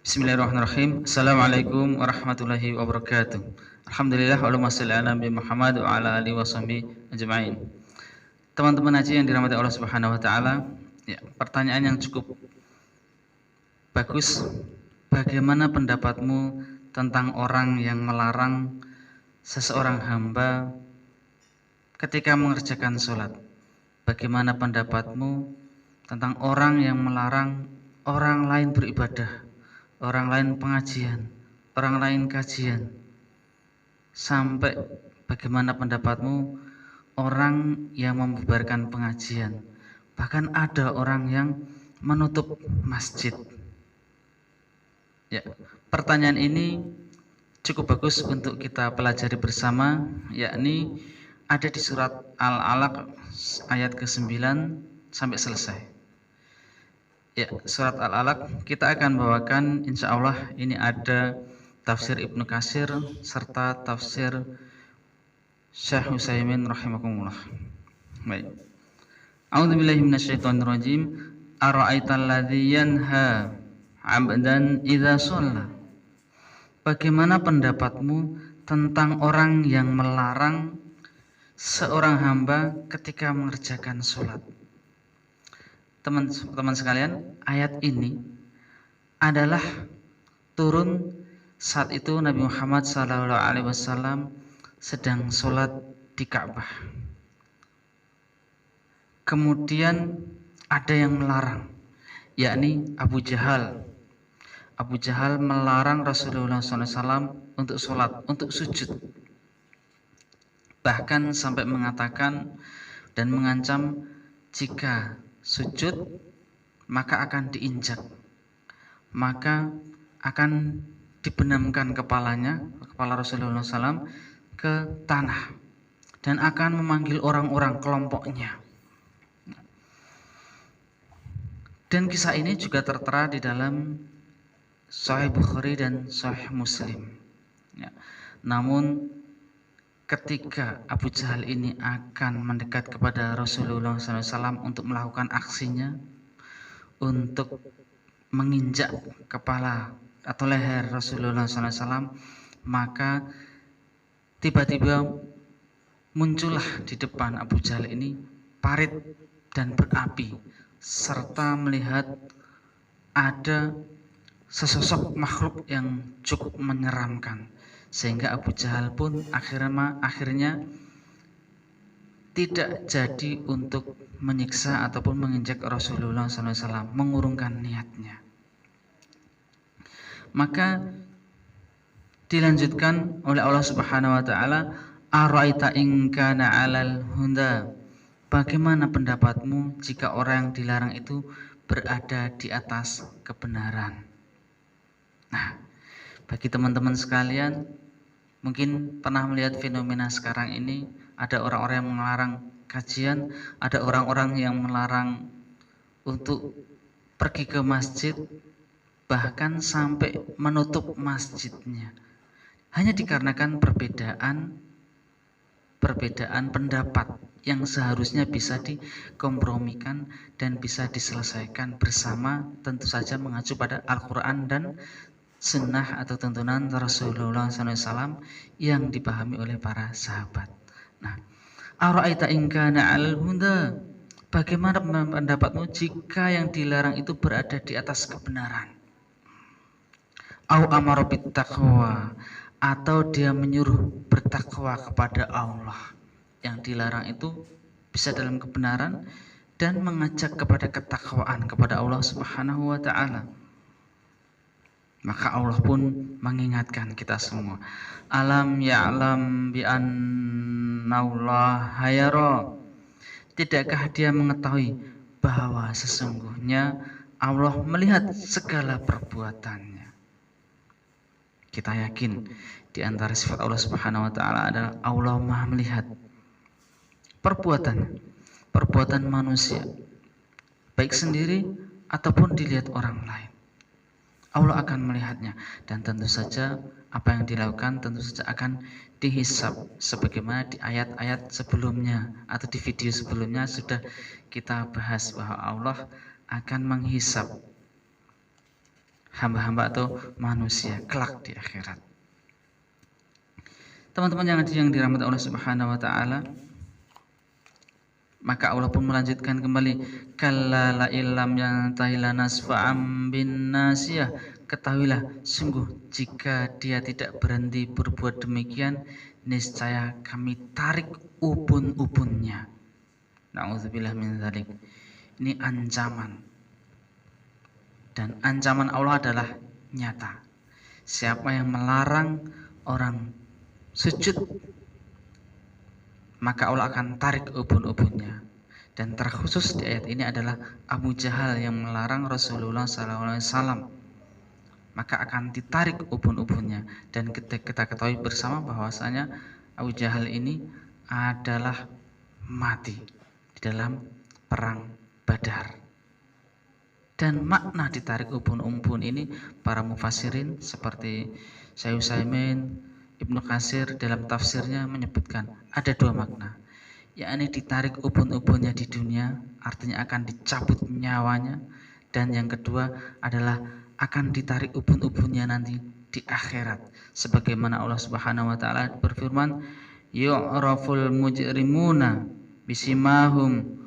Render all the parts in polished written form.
Bismillahirrahmanirrahim. Assalamualaikum warahmatullahi wabarakatuh. Alhamdulillah, Allahumma shalli ala Nabi Muhammad wa ala alihi washabihi ajma'in. Teman-teman haji yang dirahmati Allah Subhanahu wa taala, ya, pertanyaan yang cukup bagus. Bagaimana pendapatmu tentang orang yang melarang seseorang hamba ketika mengerjakan sholat? Bagaimana pendapatmu tentang orang yang melarang orang lain beribadah, orang lain pengajian, orang lain kajian? Sampai bagaimana pendapatmu orang yang membubarkan pengajian? Bahkan ada orang yang menutup masjid. Ya, pertanyaan ini cukup bagus untuk kita pelajari bersama, yakni ada di surat Al-Alaq ayat ke-9 sampai selesai. Ya, surat Al-Alaq kita akan bawakan, insya Allah ini ada tafsir Ibnu Katsir serta tafsir Syekh Utsaimin rahimakumullah. Baik. A'udzubillahi minasyaitonirrajim. Ara'aital ladzi yanha 'abdan idza shalla. Bagaimana pendapatmu tentang orang yang melarang seorang hamba ketika mengerjakan sholat? Teman-teman sekalian, ayat ini adalah turun saat itu Nabi Muhammad SAW sedang sholat di Ka'bah. Kemudian ada yang melarang, yakni Abu Jahal. Abu Jahal melarang Rasulullah SAW untuk sholat, untuk sujud. Bahkan sampai mengatakan dan mengancam jika sujud maka akan diinjak, maka akan dibenamkan kepalanya, kepala Rasulullah SAW ke tanah, dan akan memanggil orang-orang kelompoknya. Dan kisah ini juga tertera di dalam Sahih Bukhari dan Sahih Muslim. Ya. Namun ketika Abu Jahal ini akan mendekat kepada Rasulullah SAW untuk melakukan aksinya, untuk menginjak kepala atau leher Rasulullah SAW, maka tiba-tiba muncullah di depan Abu Jahal ini parit dan berapi, serta melihat ada sesosok makhluk yang cukup menyeramkan, sehingga Abu Jahal pun akhirnya tidak jadi untuk menyiksa ataupun menginjak Rasulullah SAW, mengurungkan niatnya. Maka dilanjutkan oleh Allah Subhanahu wa taala, ara'aita in kana 'alal huda. Bagaimana pendapatmu jika orang yang dilarang itu berada di atas kebenaran? Nah, bagi teman-teman sekalian, mungkin pernah melihat fenomena sekarang ini, ada orang-orang yang melarang kajian, ada orang-orang yang melarang untuk pergi ke masjid, bahkan sampai menutup masjidnya, hanya dikarenakan perbedaan pendapat yang seharusnya bisa dikompromikan dan bisa diselesaikan bersama, tentu saja mengacu pada Al-Quran dan sunnah atau tuntunan Rasulullah SAW yang dipahami oleh para sahabat. Nah, ara'aita in kana 'alal huda. Bagaimana pendapatmu jika yang dilarang itu berada di atas kebenaran? Au amara bit taqwa, atau dia menyuruh bertakwa kepada Allah. Yang dilarang itu bisa dalam kebenaran dan mengajak kepada ketakwaan kepada Allah Subhanahu wa taala. Maka Allah pun mengingatkan kita semua, alam ya'lam bi annallaha yara. Tidakkah dia mengetahui bahwa sesungguhnya Allah melihat segala perbuatannya? Kita yakin di antara sifat Allah Subhanahu wa taala adalah Allah Maha melihat perbuatan manusia, baik sendiri ataupun dilihat orang lain. Allah akan melihatnya, dan tentu saja apa yang dilakukan tentu saja akan dihisab, sebagaimana di ayat-ayat sebelumnya atau di video sebelumnya sudah kita bahas bahwa Allah akan menghisab hamba-hamba atau manusia kelak di akhirat. Teman-teman yang dirahmati Allah Subhanahu wa taala, maka Allah pun melanjutkan kembali, kalla la illam yantahi lanasfa'am bin nasiyah, ketahuilah sungguh jika dia tidak berhenti berbuat demikian, niscaya kami tarik ubun-ubunnya. Na'udzubillah min dzalik. Ini ancaman, dan ancaman Allah adalah nyata. Siapa yang melarang orang sujud, maka Allah akan tarik ubun-ubunnya. Dan terkhusus di ayat ini adalah Abu Jahal yang melarang Rasulullah SAW, maka akan ditarik ubun-ubunnya. Dan kita ketahui bersama bahwasanya Abu Jahal ini adalah mati di dalam perang Badar. Dan makna ditarik ubun-ubun ini para mufassirin seperti Syekh Utsaimin, Ibnu Katsir dalam tafsirnya menyebutkan ada dua makna, yakni ditarik ubun-ubunnya di dunia, artinya akan dicabut nyawanya, dan yang kedua adalah akan ditarik ubun-ubunnya nanti di akhirat, sebagaimana Allah Subhanahu wa taala berfirman, yu'raful mujrimuna bisimahum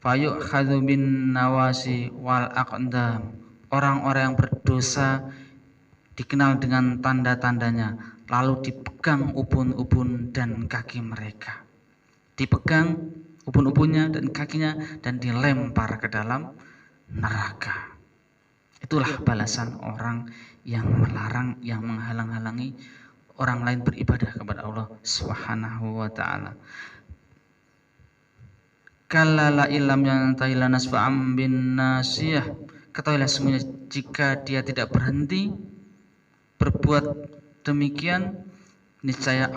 fayu'khadhu bin nawasi wal aqdam. Orang-orang yang berdosa dikenal dengan tanda-tandanya, lalu dipegang ubun-ubun dan kaki mereka. Dipegang ubun-ubunnya dan kakinya dan dilempar ke dalam neraka. Itulah balasan orang yang melarang, yang menghalang-halangi orang lain beribadah kepada Allah Subhanahu wa taala. Kalla la illam yantahi lanasfa'am bin nasiyah, ketahuilah semuanya jika dia tidak berhenti berbuat demikian, niscaya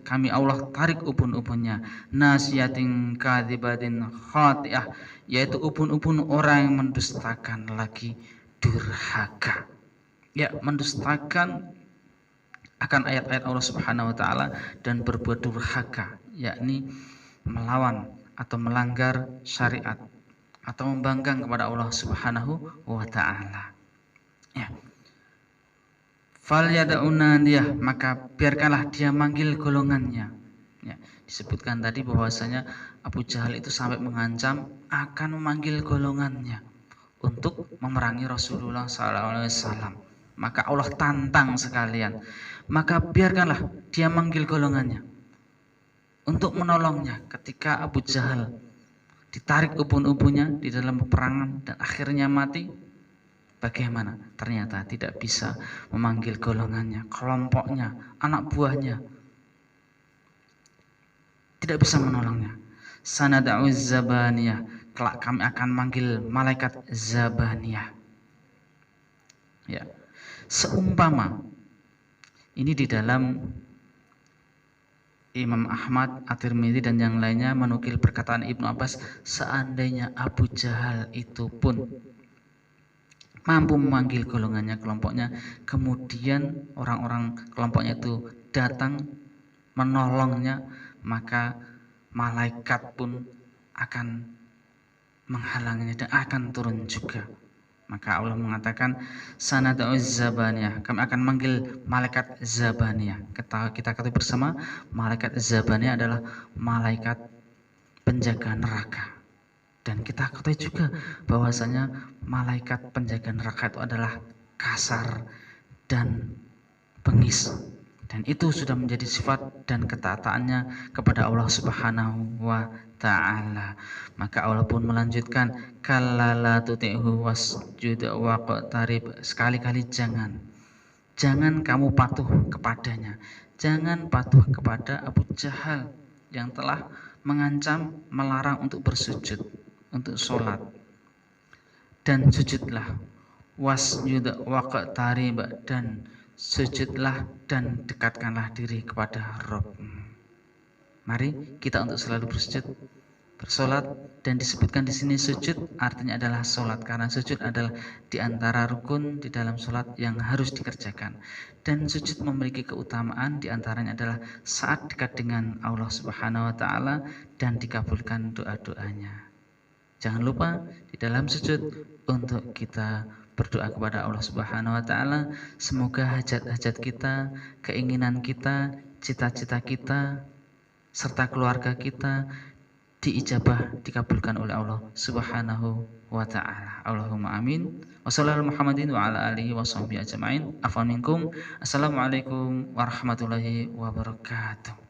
kami Allah tarik ubun-ubunnya. Nasiyatin kadzibatin khati'ah, yaitu ubun-ubun orang yang mendustakan lagi durhaka. Ya, mendustakan akan ayat-ayat Allah Subhanahu wa taala dan berbuat durhaka, yakni melawan atau melanggar syariat atau membangkang kepada Allah Subhanahu wa taala. Ya. Fal yad'una dia, maka biarkanlah dia manggil golongannya. Ya, disebutkan tadi bahwasanya Abu Jahal itu sampai mengancam akan memanggil golongannya untuk memerangi Rasulullah SAW. Maka Allah tantang sekalian. Maka biarkanlah dia manggil golongannya untuk menolongnya ketika Abu Jahal ditarik ubun-ubunnya di dalam peperangan dan akhirnya mati. Bagaimana? Ternyata tidak bisa memanggil golongannya, kelompoknya, anak buahnya. Tidak bisa menolongnya. Sanad'u zabaniyah, kelak kami akan manggil malaikat zabaniyah. Ya. Seumpama ini di dalam Imam Ahmad, At-Tirmidzi dan yang lainnya menukil perkataan Ibnu Abbas, seandainya Abu Jahal itu pun mampu memanggil golongannya, kelompoknya, kemudian orang-orang kelompoknya itu datang menolongnya, maka malaikat pun akan menghalanginya dan akan turun juga. Maka Allah mengatakan sanad'u zabaniyah, kami akan manggil malaikat zabaniyah. Kita ketahui bersama, malaikat zabaniyah adalah malaikat penjaga neraka. Dan kita ketahui juga bahwasanya malaikat penjaga neraka itu adalah kasar dan bengis. Dan itu sudah menjadi sifat dan ketaatannya kepada Allah Subhanahu wa ta'ala. Maka Allah pun melanjutkan, kalla la tuti'hu wasjud waqtarib, sekali-kali jangan kamu patuh kepadanya. Jangan patuh kepada Abu Jahal yang telah mengancam, melarang untuk bersujud, untuk sholat. Dan sujudlah, wasjud waqtarib, dan sujudlah dan dekatkanlah diri kepada Rabb. Mari kita untuk selalu bersujud, bersolat, dan disebutkan di sini sujud artinya adalah solat, karena sujud adalah di antara rukun di dalam solat yang harus dikerjakan. Dan sujud memiliki keutamaan, di antaranya adalah saat dekat dengan Allah Subhanahu wa ta'ala dan dikabulkan doa-doanya. Jangan lupa di dalam sujud untuk kita berdoa kepada Allah Subhanahu wa taala, semoga hajat-hajat kita, keinginan kita, cita-cita kita serta keluarga kita diijabah, dikabulkan oleh Allah Subhanahu wa taala. Allahumma amin. Wassallallahu Muhammadin wa ala alihi washabbihi ajmain. Afwan minkum. Assalamualaikum warahmatullahi wabarakatuh.